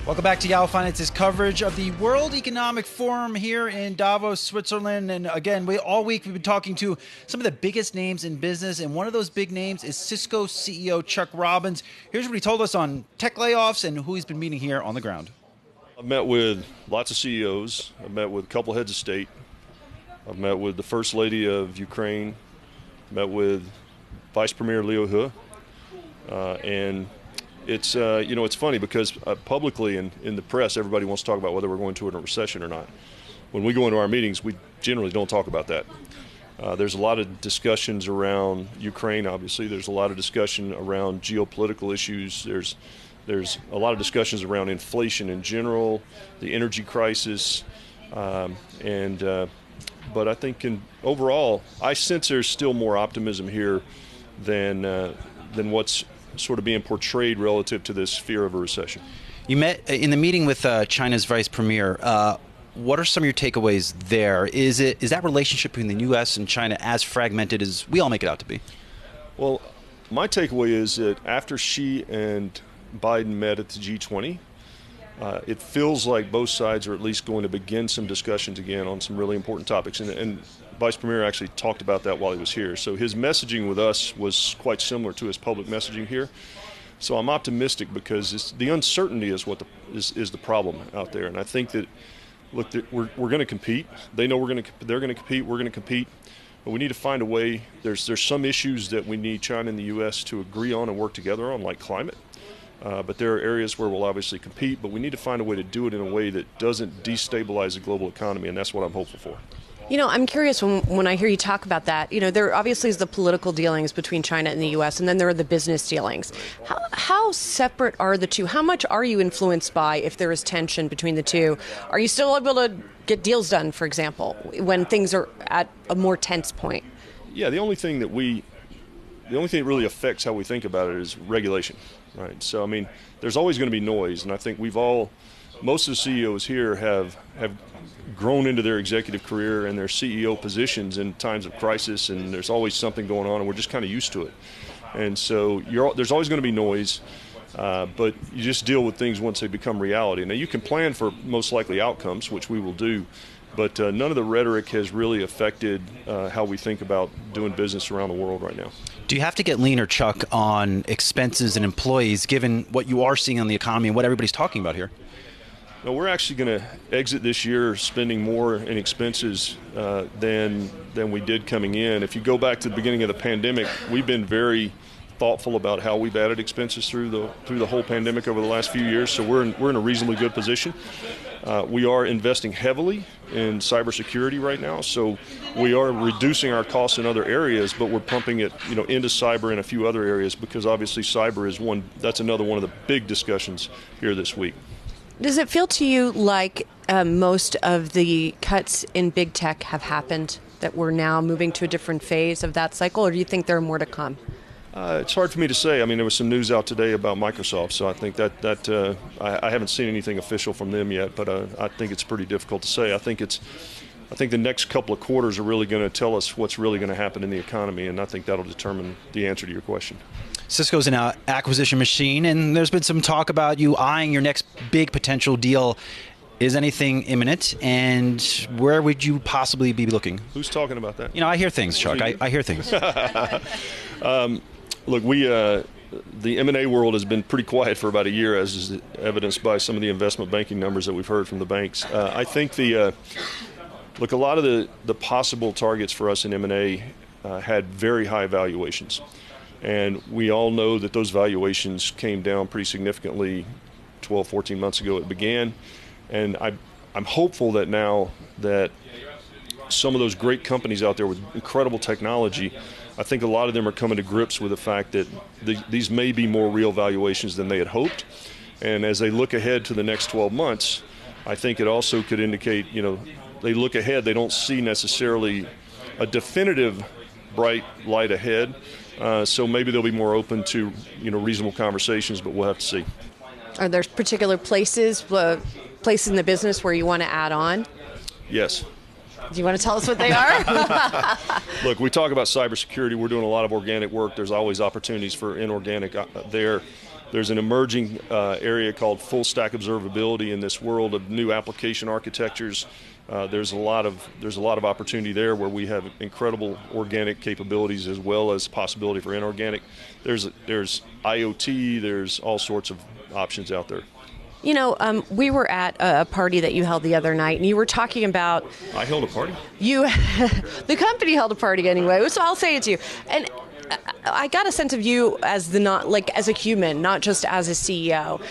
Welcome back to Yahoo Finance's coverage of the World Economic Forum here in Davos, Switzerland. And again, all week we've been talking to some of the biggest names in business. And one of those big names is Cisco CEO Chuck Robbins. Here's what he told us on tech layoffs and who he's been meeting here on the ground. I've met with lots of CEOs. I've met with a couple heads of state. I've met with the First Lady of Ukraine. Met with Vice Premier Liu He. And it's it's funny because publicly in the press, everybody wants to talk about whether we're going to a recession or not. When we go into our meetings, we generally don't talk about that. There's a lot of discussions around Ukraine, obviously. There's a lot of discussion around geopolitical issues. There's a lot of discussions around inflation in general, the energy crisis, but I think overall, I sense there's still more optimism here than what's sort of being portrayed relative to this fear of a recession. You met in the meeting with China's vice premier. What are some of your takeaways there? Is that relationship between the U.S. and China as fragmented as we all make it out to be? Well, my takeaway is that after Xi and Biden met at the G20, it feels like both sides are at least going to begin some discussions again on some really important topics. And Vice Premier actually talked about that while he was here. So his messaging with us was quite similar to his public messaging here. So I'm optimistic because the uncertainty is what is the problem out there. And I think that, look, we're going to compete. They know they're going to compete. We're going to compete. But we need to find a way. There's some issues that we need China and the U.S. to agree on and work together on, like climate. But there are areas where we'll obviously compete, but we need to find a way to do it in a way that doesn't destabilize the global economy, and that's what I'm hopeful for. I'm curious when I hear you talk about that, there obviously is the political dealings between China and the U.S., and then there are the business dealings. How separate are the two? How much are you influenced by if there is tension between the two? Are you still able to get deals done, for example, when things are at a more tense point? Yeah, the only thing that really affects how we think about it is regulation, right? So, there's always going to be noise, and I think most of the CEOs here have grown into their executive career and their CEO positions in times of crisis, and there's always something going on, and we're just kind of used to it. And so there's always going to be noise, but you just deal with things once they become reality. Now, you can plan for most likely outcomes, which we will do, but none of the rhetoric has really affected how we think about doing business around the world right now. Do you have to get leaner, Chuck, on expenses and employees, given what you are seeing on the economy and what everybody's talking about here? No, we're actually going to exit this year spending more in expenses than we did coming in. If you go back to the beginning of the pandemic, we've been very thoughtful about how we've added expenses through the whole pandemic over the last few years. So we're in a reasonably good position. We are investing heavily in cybersecurity right now, so we are reducing our costs in other areas, but we're pumping it, into cyber and a few other areas because obviously cyber is that's another one of the big discussions here this week. Does it feel to you like most of the cuts in big tech have happened, that we're now moving to a different phase of that cycle, or do you think there are more to come? It's hard for me to say. there was some news out today about Microsoft, so I think that I haven't seen anything official from them yet, but I think it's pretty difficult to say. I think the next couple of quarters are really going to tell us what's really going to happen in the economy, and I think that'll determine the answer to your question. Cisco's an acquisition machine, and there's been some talk about you eyeing your next big potential deal. Is anything imminent, and where would you possibly be looking? Who's talking about that? I hear things, Chuck. I hear things. Look, the M&A world has been pretty quiet for about a year, as is evidenced by some of the investment banking numbers that we've heard from the banks. I think a lot of the possible targets for us in M&A had very high valuations. And we all know that those valuations came down pretty significantly 12, 14 months ago it began. And I'm hopeful that now that some of those great companies out there with incredible technology, I think a lot of them are coming to grips with the fact that these may be more real valuations than they had hoped. And as they look ahead to the next 12 months, I think it also could indicate, they look ahead, they don't see necessarily a definitive bright light ahead. So maybe they'll be more open to, reasonable conversations, but we'll have to see. Are there particular places in the business where you want to add on? Yes. Do you want to tell us what they are? Look, we talk about cybersecurity. We're doing a lot of organic work. There's always opportunities for inorganic there. There's an emerging area called full stack observability in this world of new application architectures. There's a lot of opportunity there where we have incredible organic capabilities as well as possibility for inorganic. There's IoT. There's all sorts of options out there. You know, we were at a party that you held the other night, and you were talking about... I held a party? The company held a party anyway, so I'll say it to you. And I got a sense of you as as a human, not just as a CEO.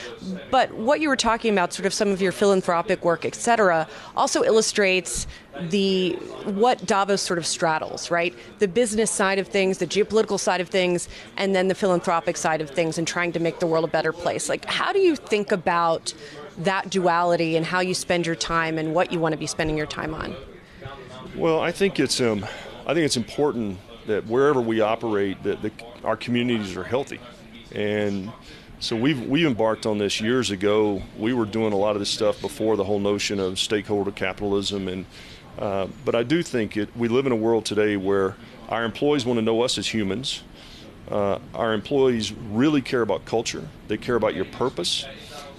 But what you were talking about, sort of some of your philanthropic work, et cetera, also illustrates what Davos sort of straddles, right? The business side of things, the geopolitical side of things, and then the philanthropic side of things, and trying to make the world a better place. Like, how do you think about that duality and how you spend your time and what you want to be spending your time on? Well, I think it's important that wherever we operate, that our communities are healthy. And so we embarked on this years ago. We were doing a lot of this stuff before the whole notion of stakeholder capitalism. But I do think we live in a world today where our employees want to know us as humans. Our employees really care about culture. They care about your purpose.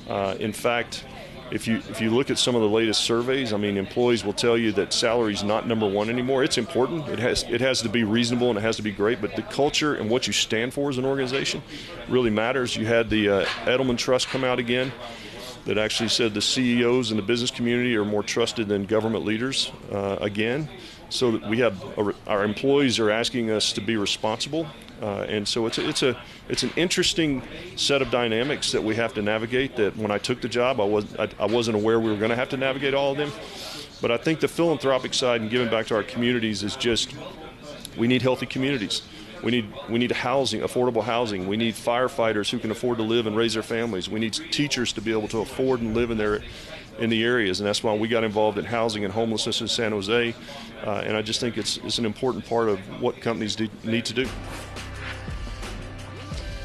In fact, if you look at some of the latest surveys, I mean, employees will tell you that salary is not number one anymore. It's important. It has to be reasonable and it has to be great. But the culture and what you stand for as an organization really matters. You had the Edelman Trust come out again that actually said the CEOs in the business community are more trusted than government leaders again. So that we have our employees are asking us to be responsible. And so it's an interesting set of dynamics that we have to navigate. That when I took the job, I wasn't aware we were going to have to navigate all of them. But I think the philanthropic side and giving back to our communities is just, we need healthy communities. We need housing, affordable housing. We need firefighters who can afford to live and raise their families. We need teachers to be able to afford and live in the areas, and that's why we got involved in housing and homelessness in San Jose. And I just think it's an important part of what companies need to do.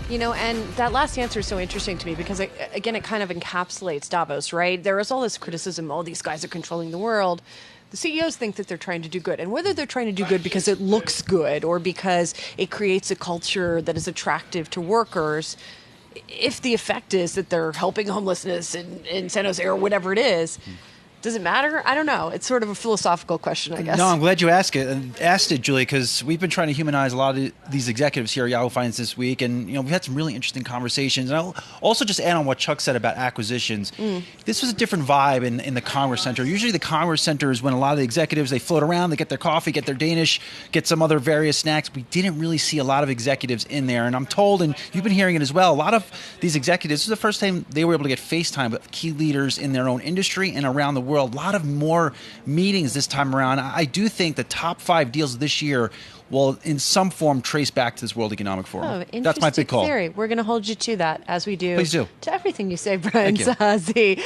You know, and that last answer is so interesting to me because, again, it kind of encapsulates Davos, right? There is all this criticism, these guys are controlling the world. The CEOs think that they're trying to do good. And whether they're trying to do good because it looks good or because it creates a culture that is attractive to workers, if the effect is that they're helping homelessness in San Jose or whatever it is, does it matter? I don't know. It's sort of a philosophical question, I guess. No, I'm glad you asked it, Julie, because we've been trying to humanize a lot of these executives here at Yahoo Finance this week, and we've had some really interesting conversations. And I'll also just add on what Chuck said about acquisitions. This was a different vibe in the Congress Center. Usually the Congress Center is when a lot of the executives, they float around, they get their coffee, get their Danish, get some other various snacks. We didn't really see a lot of executives in there. And I'm told, and you've been hearing it as well, a lot of these executives, this is the first time they were able to get FaceTime with key leaders in their own industry and around the world. A lot of more meetings this time around. I do think the top 5 deals this year will in some form trace back to this World Economic Forum. That's my big call. Theory. We're going to hold you to that, as we do. Please do. To everything you say, Brian Zazi.